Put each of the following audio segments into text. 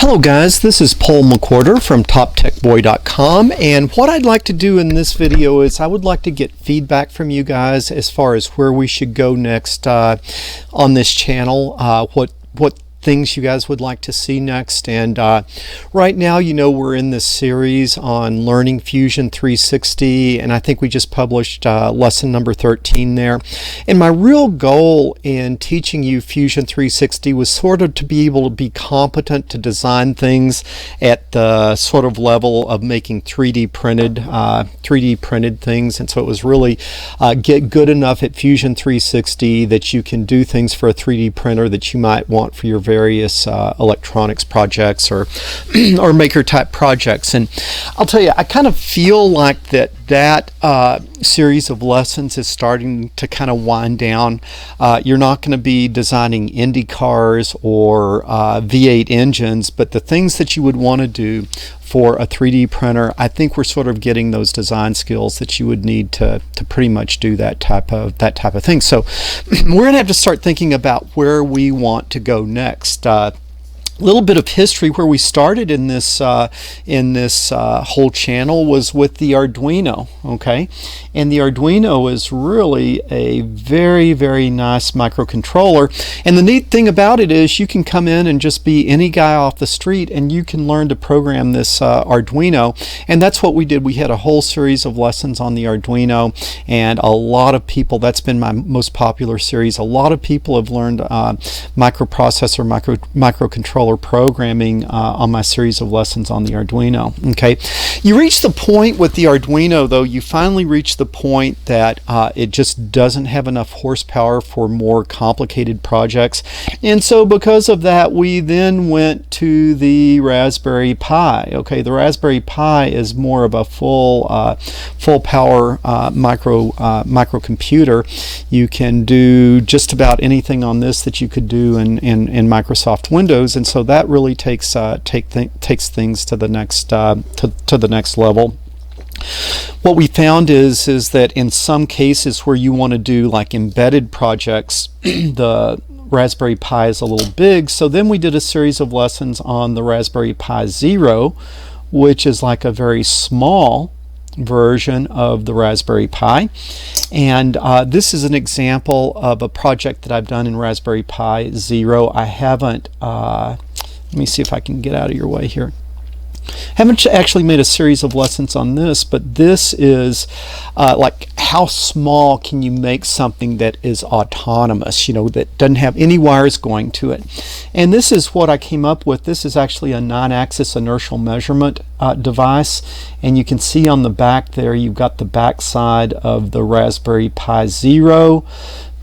Hello guys, this is Paul McWhorter from TopTechBoy.com, and what I'd like to do in this video is I would like to get feedback from you guys as far as where we should go next on this channel, what things you guys would like to see next. And right now, you know, we're in this series on learning Fusion 360, and I think we just published lesson number 13 there. And my real goal in teaching you Fusion 360 was sort of to be able to be competent to design things at the sort of level of making 3D printed things. And so it was really get good enough at Fusion 360 that you can do things for a 3D printer that you might want for your various electronics projects or or maker type projects. And I'll tell you, I kind of feel like that series of lessons is starting to kind of wind down. You're not going to be designing Indy cars or V8 engines, but the things that you would want to do for a 3D printer, I think we're sort of getting those design skills that you would need to pretty much do that type of thing. So we're going to have to start thinking about where we want to go next. A little bit of history. Where we started in this whole channel was with the Arduino, okay? And the Arduino is really a very, very nice microcontroller. And the neat thing about it is you can come in and just be any guy off the street and you can learn to program this Arduino. And that's what we did. We had a whole series of lessons on the Arduino, and a lot of people, that's been my most popular series, a lot of people have learned microprocessor, microcontroller programming on my series of lessons on the Arduino. Okay, you reach the point with the Arduino, though, you finally reach the point that it just doesn't have enough horsepower for more complicated projects. And so because of that, we then went to the Raspberry Pi. Okay, the Raspberry Pi is more of a full power microcomputer. You can do just about anything on this that you could do in Microsoft Windows, and so that really takes things to the next to the next level. What we found is that in some cases where you want to do like embedded projects, the Raspberry Pi is a little big. So then we did a series of lessons on the Raspberry Pi Zero, which is like a very small version of the Raspberry Pi. And this is an example of a project that I've done in Raspberry Pi Zero. I haven't let me see if I can get out of your way here. Haven't actually made a series of lessons on this, but this is like how small can you make something that is autonomous, you know, that doesn't have any wires going to it. And this is what I came up with. This is actually a 9-axis inertial measurement device, and you can see on the back there you've got the back side of the Raspberry Pi Zero,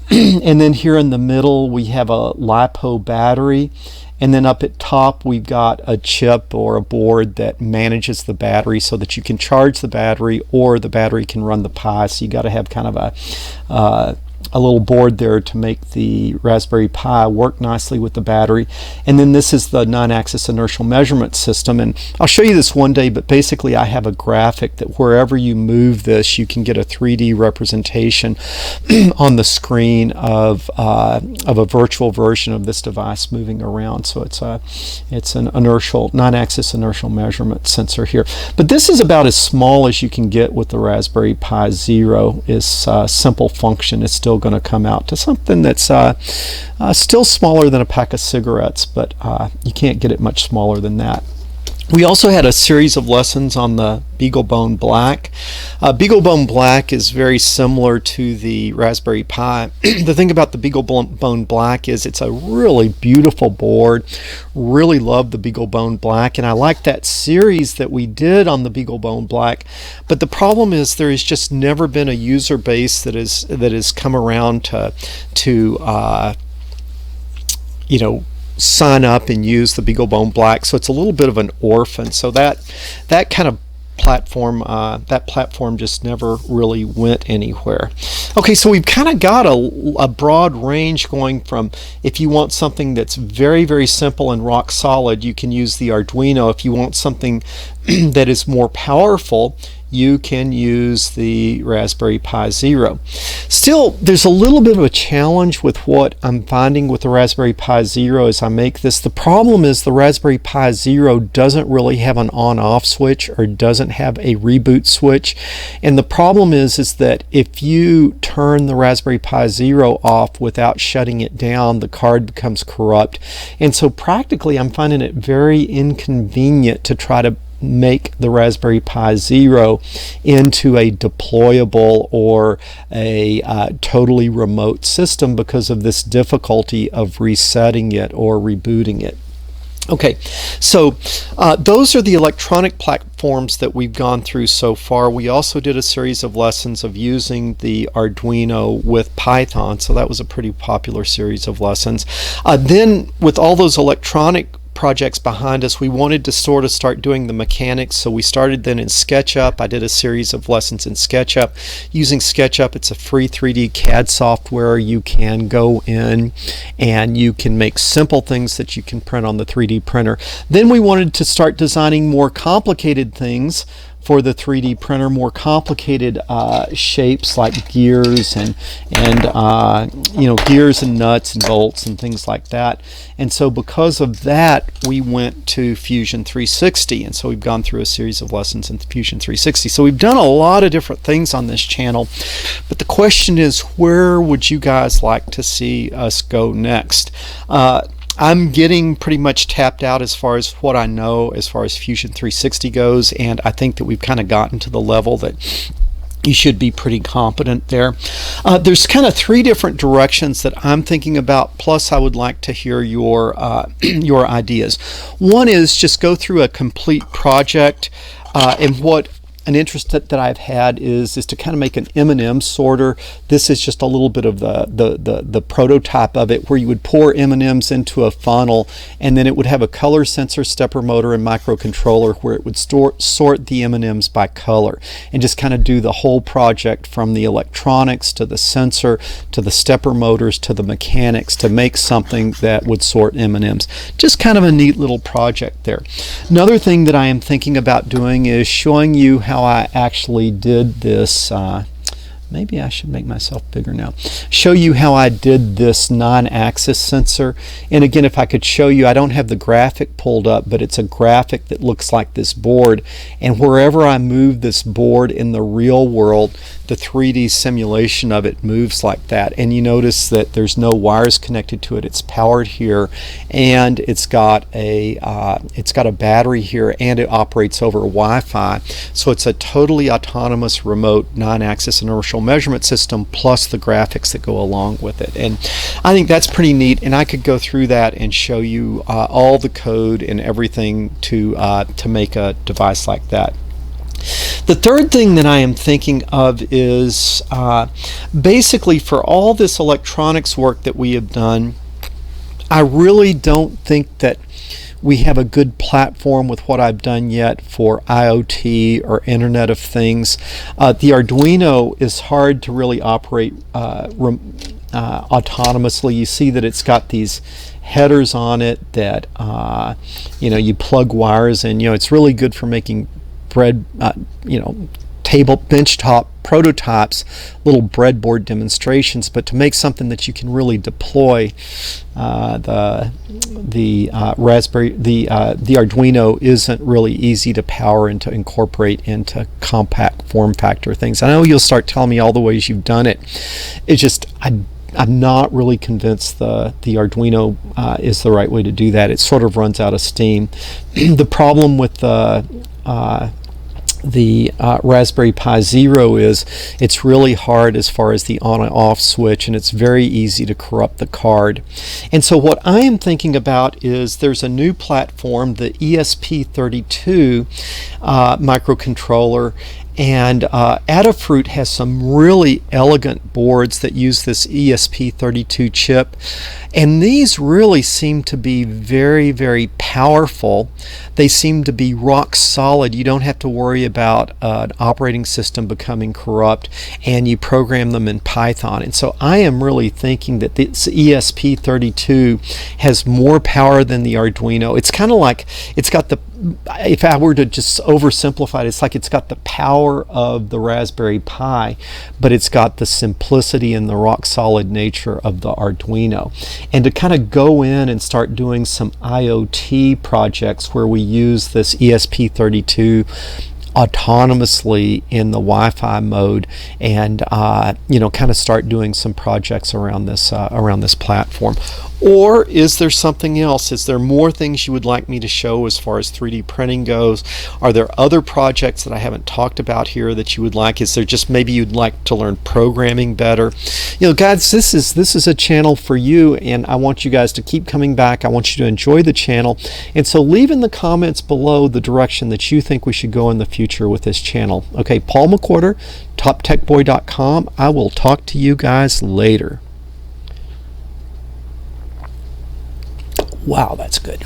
and then here in the middle we have a LiPo battery. And then up at top we've got a chip or a board that manages the battery so that you can charge the battery or the battery can run the Pi. So you got to have kind of a little board there to make the Raspberry Pi work nicely with the battery. And then this is the 9-axis inertial measurement system, and I'll show you this one day, but basically I have a graphic that wherever you move this you can get a 3D representation on the screen of a virtual version of this device moving around. So it's an inertial 9-axis inertial measurement sensor here. But this is about as small as you can get with the Raspberry Pi Zero. Is simple function. It's still going to come out to something that's still smaller than a pack of cigarettes, but you can't get it much smaller than that. We also had a series of lessons on the BeagleBone Black. BeagleBone Black is very similar to the Raspberry Pi. The thing about the BeagleBone Black is it's a really beautiful board. Really love the BeagleBone Black, and I like that series that we did on the BeagleBone Black. But the problem is there has just never been a user base that has come around to you know, sign up and use the BeagleBone Black, so it's a little bit of an orphan. So that kind of platform just never really went anywhere. Okay, so we've kind of got a broad range going from, if you want something that's very, very simple and rock solid, you can use the Arduino. If you want something that is more powerful, you can use the Raspberry Pi Zero. Still, there's a little bit of a challenge with what I'm finding with the Raspberry Pi Zero as I make this. The problem is the Raspberry Pi Zero doesn't really have an on-off switch, or doesn't have a reboot switch. And the problem is that if you turn the Raspberry Pi Zero off without shutting it down, the card becomes corrupt. And so practically I'm finding it very inconvenient to try to make the Raspberry Pi Zero into a deployable or a totally remote system because of this difficulty of resetting it or rebooting it. Okay, so those are the electronic platforms that we've gone through so far. We also did a series of lessons of using the Arduino with Python, so that was a pretty popular series of lessons. Then with all those electronic projects behind us, we wanted to sort of start doing the mechanics, so we started then in SketchUp. I did a series of lessons in SketchUp. Using SketchUp, it's a free 3D CAD software. You can go in and you can make simple things that you can print on the 3D printer. Then we wanted to start designing more complicated things for the 3D printer, more complicated shapes like gears and gears and nuts and bolts and things like that. And so because of that, we went to Fusion 360, and so we've gone through a series of lessons in Fusion 360. So we've done a lot of different things on this channel, but the question is, where would you guys like to see us go next? I'm getting pretty much tapped out as far as what I know as far as Fusion 360 goes, and I think that we've kind of gotten to the level that you should be pretty competent there. There's kind of three different directions that I'm thinking about, plus I would like to hear your your ideas. One is just go through a complete project, and what an interest that I've had is to kind of make an M&M sorter. This is just a little bit of the prototype of it, where you would pour M&Ms into a funnel, and then it would have a color sensor, stepper motor, and microcontroller where it would sort the M&Ms by color, and just kind of do the whole project from the electronics to the sensor to the stepper motors to the mechanics to make something that would sort M&Ms. Just kind of a neat little project there. Another thing that I am thinking about doing is showing you how I actually did this. Maybe I should make myself bigger now. Show you how I did this 9-axis sensor. And again, if I could show you, I don't have the graphic pulled up, but it's a graphic that looks like this board. And wherever I move this board in the real world, the 3D simulation of it moves like that. And you notice that there's no wires connected to it. It's powered here, and it's got a battery here, and it operates over Wi-Fi. So it's a totally autonomous remote 9-axis inertial measurement system, plus the graphics that go along with it. And I think that's pretty neat, and I could go through that and show you all the code and everything to make a device like that. The third thing that I am thinking of is basically for all this electronics work that we have done, I really don't think that we have a good platform with what I've done yet for IoT or Internet of Things. The Arduino is hard to really operate autonomously. You see that it's got these headers on it that you plug wires in. It's really good for making benchtop prototypes, little breadboard demonstrations, but to make something that you can really deploy, the Arduino isn't really easy to power and to incorporate into compact form factor things. I know you'll start telling me all the ways you've done it. It's just I'm not really convinced the Arduino is the right way to do that. It sort of runs out of steam. The problem with the Raspberry Pi Zero is it's really hard as far as the on and off switch, and it's very easy to corrupt the card. And so what I am thinking about is there's a new platform, the ESP32 microcontroller, and Adafruit has some really elegant boards that use this ESP32 chip, and these really seem to be very, very powerful. They seem to be rock solid. You don't have to worry about an operating system becoming corrupt, and you program them in Python. And so I am really thinking that this ESP32 has more power than the Arduino. It's kind of like it's got if I were to just oversimplify it, it's like it's got the power of the Raspberry Pi, but it's got the simplicity and the rock solid nature of the Arduino. And to kind of go in and start doing some IoT projects where we use this ESP32 autonomously in the Wi-Fi mode, and kind of start doing some projects around this platform. Or is there something else? Is there more things you would like me to show as far as 3D printing goes? Are there other projects that I haven't talked about here that you would like? Is there just maybe you'd like to learn programming better? Guys, this is a channel for you, and I want you guys to keep coming back. I want you to enjoy the channel, and so leave in the comments below the direction that you think we should go in the future with this channel. Okay, Paul McWhorter, TopTechBoy.com. I will talk to you guys later. Wow, that's good.